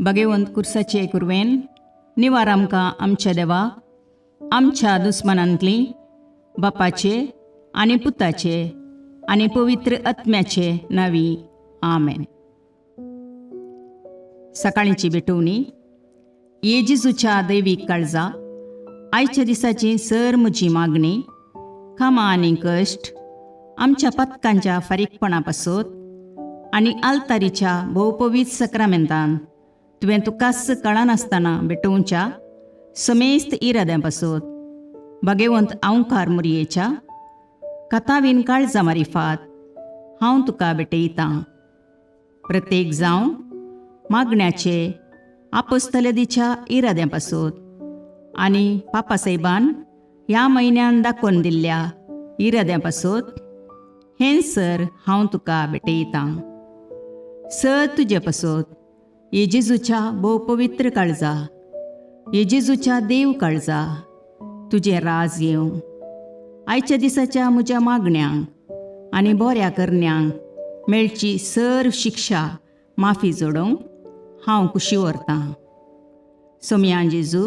भगवंत कुर्साचे कुरवेन निवार आमकां आमच्या देवाक आमच्या दुस्मनांतली बापाचे आनी पुताचे आनी पवित्र आत्म्याचे नावी आमेन. सकाळींची भेटवणी. येजेजूच्या दैवीक काळजा आयच्या दिसाची सर म्हजी मागणी कामां आनी कश्ट आमच्या पथकांच्या फारीकपणा पासत आनी आल्तारीच्या भोवपवीत सक्रामेंतान तुवें तुकास कळनासतना भेटोवच्या समेस्त इराद्यां पासत भगवंत आंवकार मुरयेच्या कथावीन काळजा मारिफात हांव तुका भेटयतां. प्रत्येक जावं मागण्याचे आपोस्तलदीच्या इराद्यां पासत आनी पापासाहेबान ह्या म्हयन्यान दाखोवन दिल्ल्या इराद्यां पासत हें सर हांव तुका भेटयतां. सर तुजे पासत येजेजूच्या भोवपवित्र काळजा, येजेजूच्या देव काळजा तुजें राज येवं. आयच्या दिसाच्या म्हज्या मागण्यांक आनी बऱ्या करण्यांक मेळची सर शिक्षा माफी जोडोवंक हांव कुशी व्हरतां. सोम्या जेजू,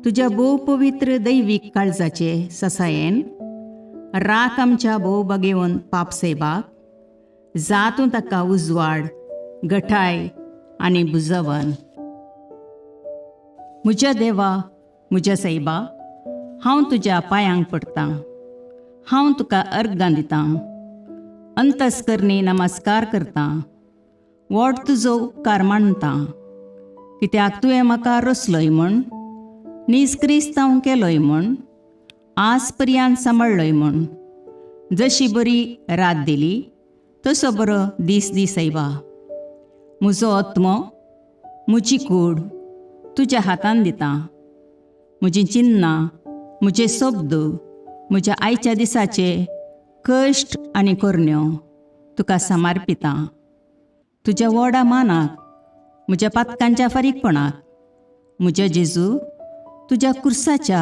तुज्या भोवपवित्र दैवीक काळजाचे ससायेन राख आमच्या भोव भगवंत पापसाहेबाक, जातूं ताका उजवाड, घटाय आनी बुजवण. म्हज्या देवा, म्हज्या साहिबा, हांव तुज्या पांयांक पडटां. हांव तुका अर्गां दितां. अंतस्करणी नमस्कार करतां. व्हड तुजो उपकार मानतां. कित्याक तुवें म्हाका रचलोय म्हूण, निस्क्रिस्तांव केलोय म्हूण, आज पर्यंत सांबाळलोय म्हूण. जशी बरी रात दिली तसो बरो दीस दी साहिबा. म्हजो आत्मो, म्हजी कूड तुज्या हातान दितां. म्हजीं चिन्नां, म्हजे शब्द, म्हज्या आयच्या दिसाचे कश्ट आनी करण्यो तुका समर्पितां. तुज्या व्हडा मानाक, म्हज्या पातकांच्या फारीकपणाक, म्हज्या जेजू तुज्या कुर्साच्या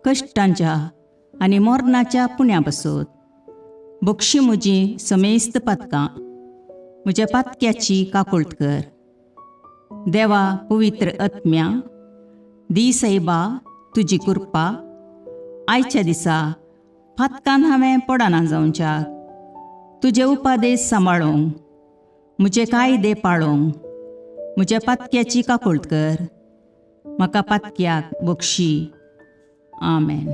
कश्टांच्या आनी मरणाच्या पुण्या पासत बक्षी म्हजीं समेस्त पातकां, म्हज्या पातक्याची काकुळट कर. देवा पवित्र आत्म्या, दी साहिबा तुजी कृपा आयच्या दिसा पातकान हांवें पडना जावच्याक तुजे उपादेश सांबाळूंक, म्हजे कायदे पाळोवंक म्हज्या पातक्याची काकुळट कर. म्हाका पातक्याक बक्षी. आमेन.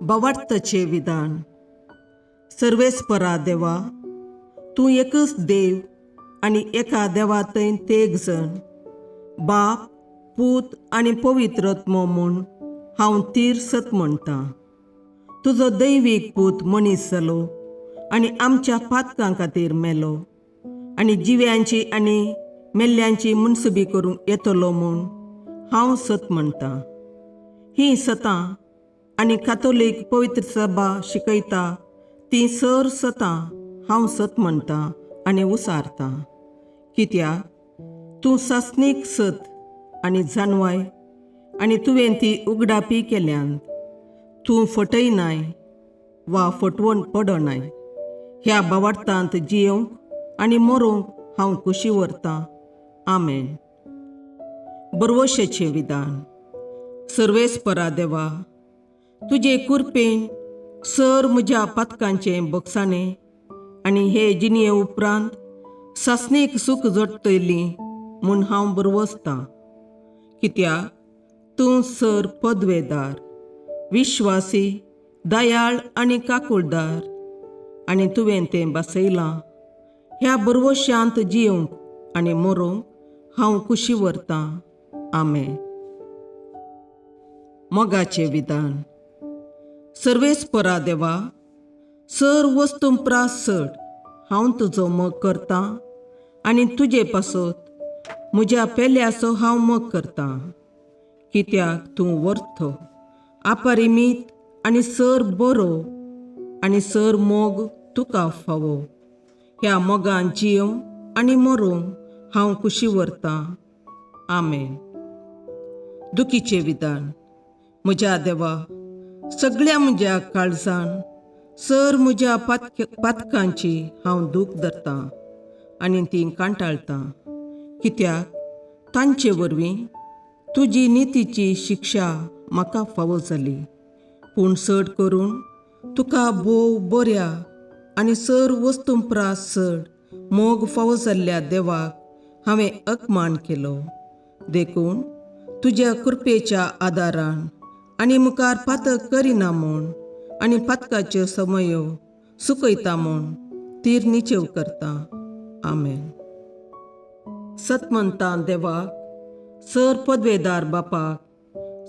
भावार्थाचे विधान. सर्वेस्परा देवा, तूं एकच देव आनी एका देवातय तेग जण, बाप, पूत आनी पवित्र आत्मो म्हूण हांव तीर सत म्हणटां. तुजो दैवीक पूत मनीस जालो आनी आमच्या पातकां खातीर मेलो आनी जिव्यांची आनी मेल्ल्यांची मुनसुबी करूंक येतलो म्हूण हांव सत म्हणटां. हीं सतां आनी कातोलीक पवित्र सभा शिकयता तीं सर सतां हांव सत म्हणटां आनी उसारतां. कित्याक तूं सासणीक सत आनी जानवाय आनी तुवें ती उगडापी केल्यांत. तूं फटयनाय वा फटवण पडनाय. ह्या भावार्थांत जियोंक आनी मरोवंक हांव कुशी व्हरतां. आमेन. बरवशेचें विधान. सर्वेस्परा देवा, तुजे कृपेन सर म्हज्या पातकांचें बक्षाणें आनी हे जिणये उपरांत सासणेक सूख जोडटलीं म्हूण हांव बरवसतां. कित्याक तूं सर पदवेदार, विश्वासी, दयाळ आनी काकुळदार आनी तुवें तें बसयलां. ह्या बरवश्यांत जियोंक आनी मरोवंक हांव कुशी व्हरतां. आमेन. मोगाचें विधान. सर्वेस्परा देवा, सर वस्तुंपरास चड हांव तुजो मोग करतां आनी तुजे पासत म्हज्या पेल्याचो हांव मोग करतां. कित्याक तूं वर्थ, अपरिमीत आनी सर बरो आनी सर मोग तुका फावो. ह्या मोगान जियोंक आनी मरोवंक हांव कुशी व्हरतां. आमेन. दुखीचें विधान. म्हज्या देवा, सगळ्या म्हज्या काळजान सर म्हज्या पातकांची हांव दूख धरतां आनी तीं कांटाळटां. कित्याक तांचे वरवीं तुजी नितीची शिक्षा म्हाका फावो जाली. पूण चड करून तुका भोव बऱ्या आनी सर वस्तूंपरास चड मोग फावो जाल्ल्या देवाक हांवें अकमान केलो. देखून तुज्या कृपेच्या आदारान आनी मुखार पातक करिना म्हूण आनी पातकाच्यो समयो सुकयता म्हूण तीर निचेव करता. आमेन. सतमंतां देवाक, सर पदवेदार बापाक,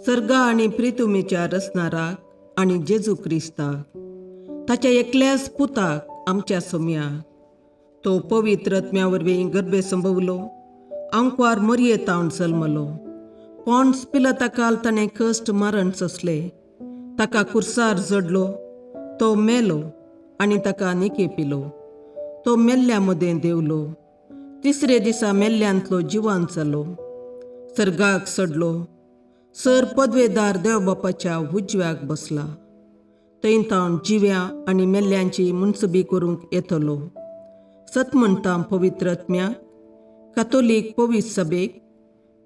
सर्गा आनी प्रितुमेच्या रचणाराक आनी जेजू क्रिस्ताक, ताच्या एकल्याच पुताक आमच्या सोम्याक, तो पवित्र आत्म्या वरवीं गर्भे संभवलो, आंकवार मरयेतावन जल्मलो, पोंस पिलाताकाल ताणें कश्ट मरण सोंसले, ताका कुर्सार जडलो, तो मेलो आनी ताका निकेपिलो, तो मेल्ल्या मदें देवलो, तिसरे दिसा मेल्ल्यांतलो जिवांत जालो, सर्गाक चडलो, सर पदवेदार देवबापाच्या उजव्याक बसला, थंय तावन जिव्या आनी मेल्ल्यांची मुनसबी करूंक येतलो. सतमंतां पवित्र आत्म्याक, कातोलीक पवित्र सभेक,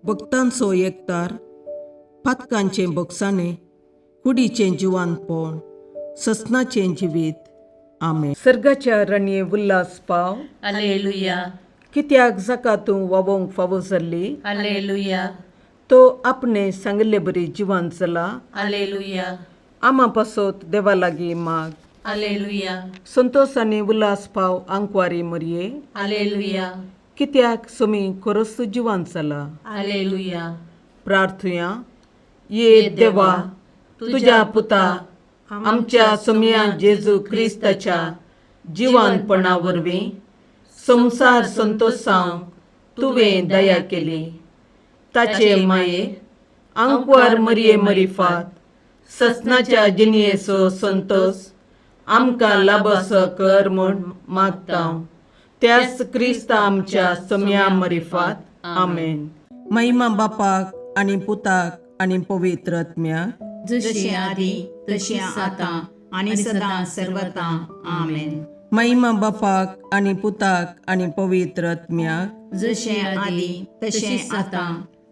भक्तांचो एकतार, पातकांचें भोगसाणें, कुडीचें जिवांतपण, ससनाचें जिवीत. आमेन. सर्गाच्या राणये उल्हास पाव. हालेलुया, कित्याक जाका तूं वावोंक फावो जाल्ली. हालेलुया, तो आपणे सांगले बरी जिवांत जाला. हालेलुया, आमा पासोत देवा लागीं माग. हालेलुया, संतोष आनी उल्हास पाव आंकवारी मरये. हालेलुया, कित्याक सोमी खरोच जिवांत जाला. हालेलुया. प्रार्थुया. ये देवा, तुज्या पुता आमच्या सोम्या जेजू क्रिस्ताच्या जिवानपणा वरवीं संसार संतोषांक तुवें दया केली. ताचे माये आंकवार मरये मरिफात ससनाच्या जिणयेचो संतोष आमकां लाबसो कर म्हूण मागता. त्याच क्रिस्त आमच्या सोम्या मरिफात. आमेन. महिमा बापाक आनी पुताक आनी पवित्र आत्म्याक, जशी आदी तशी आता आणि सदा सर्वता. आमेन. महिमा बापाक आनी पुताक आनी पवित्र आत्म्याक, जशे आदी तशे आता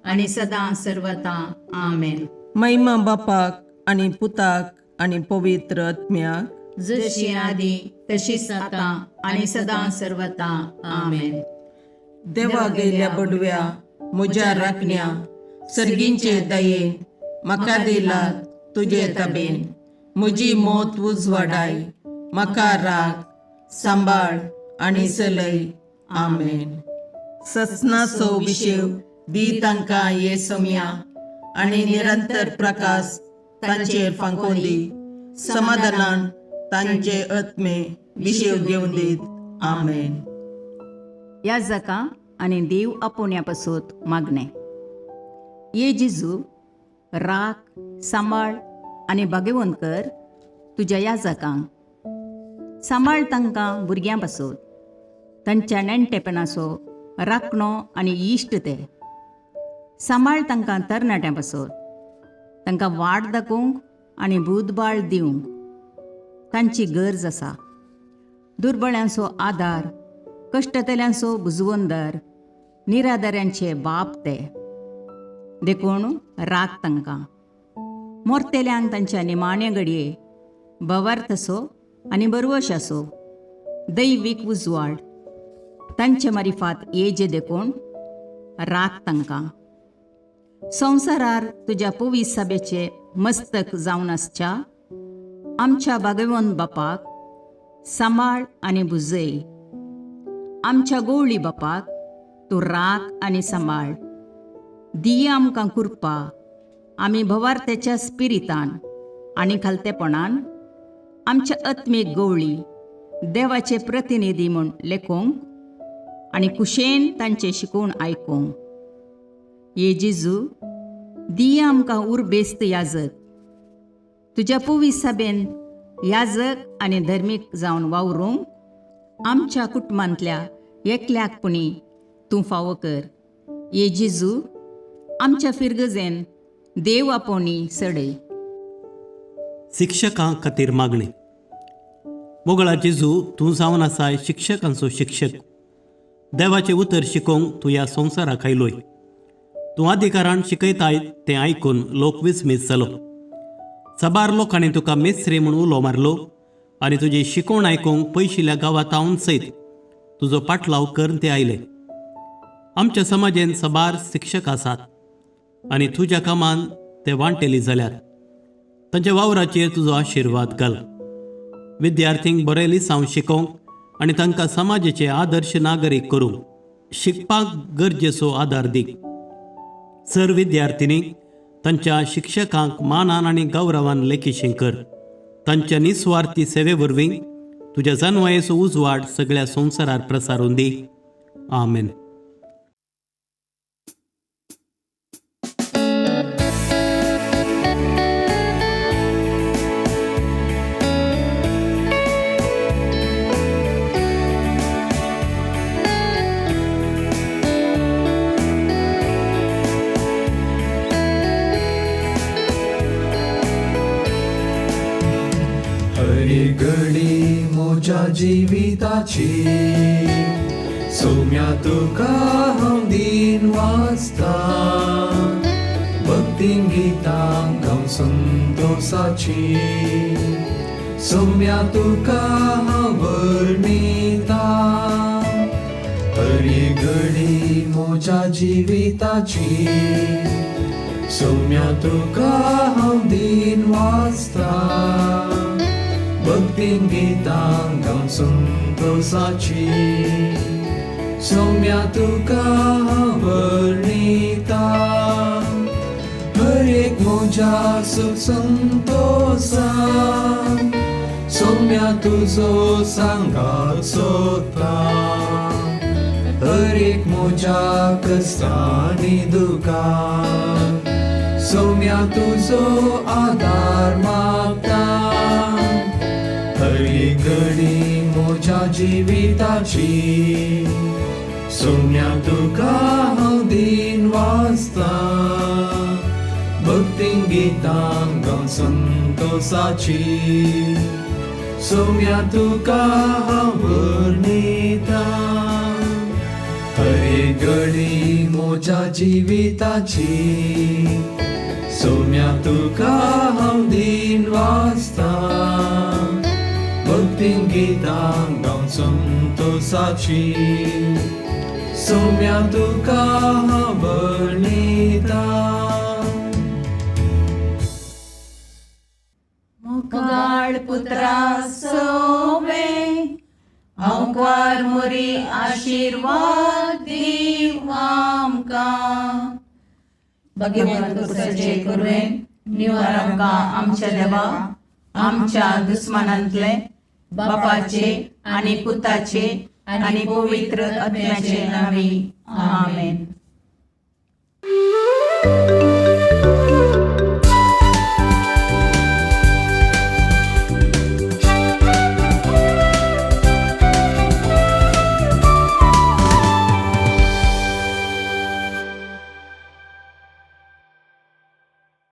आणि सदा सर्वता. आमेन. महिमा बापाक आनी पुताक आनी पवित्र आत्म्याक, जशी आदी तशीच आता आणि सदा सर्वता. आमेन. देवा गेल्या बडव्या म्हज्या राखण्या, सर्गींचे दयेन म्हाका दिला तुजे ताबेन. म्हजी मोत उजवाडाय, म्हाका राख, सांबाळ आनी चलय. आमेन. ससनाचो विशेव दी तांकां ये सोम्या आनी निरंतर प्रकाश तांचेर फांकोन दी. समाधानान तांचे आत्मे विशेव घेवन दीत. आमेन. याजका आणि देव आपोवण्या पासत मागणे. ये जेजू, राख, सांबाळ आनी बागेवंत कर तुज्या याजकांक. सांबाळ तांकां भुरग्यां पासत, तांच्या नेणटेपणाचो राखणो आनी इश्ट ते. सांबाळ तांकां तरणाट्यां पासत, तांकां वाट दाखोवंक आनी बुदबाळ दिवंक तांची गरज आसा. दुर्बळ्यांचो आदार, कश्टतल्यांचो बुजवंदर, निराधाऱ्यांचे बाप ते. देखून राख तांकां. मोरतेल्यांक तांच्या निमाणे घडये भवार्थसो आनी बरवशाचो दैवीक उजवाड तांचे मारिफात येजे देखून राख तांकां. संवसारार तुज्या पवित्र सभेचे मस्तक जावन आसच्या आमच्या भाग्यवंत बापाक सांबाळ आनी बुजय. आमच्या गवळी बापाक तूं राख आनी सांबाळ. दिया आमकां कृपा, आमी भवार्थेच्या स्पिरितान आनी खालतेपणान आमच्या आत्मीक गवळी देवाचे प्रतिनिधी म्हूण लेखोवंक आनी कुशेन तांचे शिकोवन आयकूंक. ये जेजू, दिया आमकां उर्बेस्त याजक. तुज्या पवित्र सभेन याजक आनी धर्मीक जावन वावरूंक आमच्या कुटुंबांतल्या एकल्याकपणी तूं फावो कर. ये जेजू, आमच्या फिरगजेन देव आपोवणी सडय. शिक्षकां खातीर मागणी. मोगळा जेजू, तूं जावन आसाय शिक्षकांचो शिक्षक. देवाचे उतर शिकोवंक तूं ह्या संवसाराक आयलोय. तूं अधिकारान शिकयताय तें आयकून लोक विस्मीत जालो. सबार लोकांनी तुका मेस्त्री म्हूण उलो मारलो आनी तुजी शिकोवण आयकूंक पयशिल्ल्या गांवांतावन सयत तुजो पाटलाव करून ते आयले. आमच्या समाजेन सबार शिक्षक आसात आनी तुज्या कामान ते वांटेली जाल्यात. तांच्या वावराचेर तुजो आशिर्वाद घाल. विद्यार्थींक बरे लिसांव शिकोवंक आनी तांकां समाजाचे आदर्श नागरीक करूंक शिकपाक गरजेचो आदार दी. सर विद्यार्थिनींक तांच्या शिक्षकांक मानान आनी गौरवान लेखीशीं कर. तांच्या निस्वार्थी सेवे वरवीं तुज्या जानवायेचो उजवाड सगळ्या संवसारार प्रसारून दी. आमेन. हरी घडी म्हज्या जिविताची सौम्या तुका हांव दिन वाचता. भक्तीन गितां गावन संतोषाची सौम्या तुका हांव वर्णिता. हरी घडी म्हज्या जिविताची सौम्या तुका हांव दिन वाचता. भक्तीन गितां गावन संतोषाची सौम्या तुका हांव वर्णिता. हर एक म्हज्या सुख संतोषान सौम्या तुजो सांगात सोदता. हर एक म्हज्या कश्टांनी दुखान सौम्या तुजो आदार मागता. हरी घडी म्हज्या जिविताची सौम्या तुका हांव दिन वाचता. भक्तीन गितां गावन संतोषाची सौम्या तुका हांव वर्णिता. हरी घडी म्हज्या जिविताची सौम्या तुका हांव दिन वाचता. भक्तीन गितां गावन संतोषाची सौम्या तुका हांव वर्णिता. मुगाळ पुत्रा सोवे आमकां मोरी आशिर्वाद दीव आमकां. भगवंत तुझे करुवेन निवार आमकां आमच्या देवा आमच्या दुस्मनांतले बापाचे आनी पुताचे आनी पवित्र आत्म्याचे नावी. आमेन.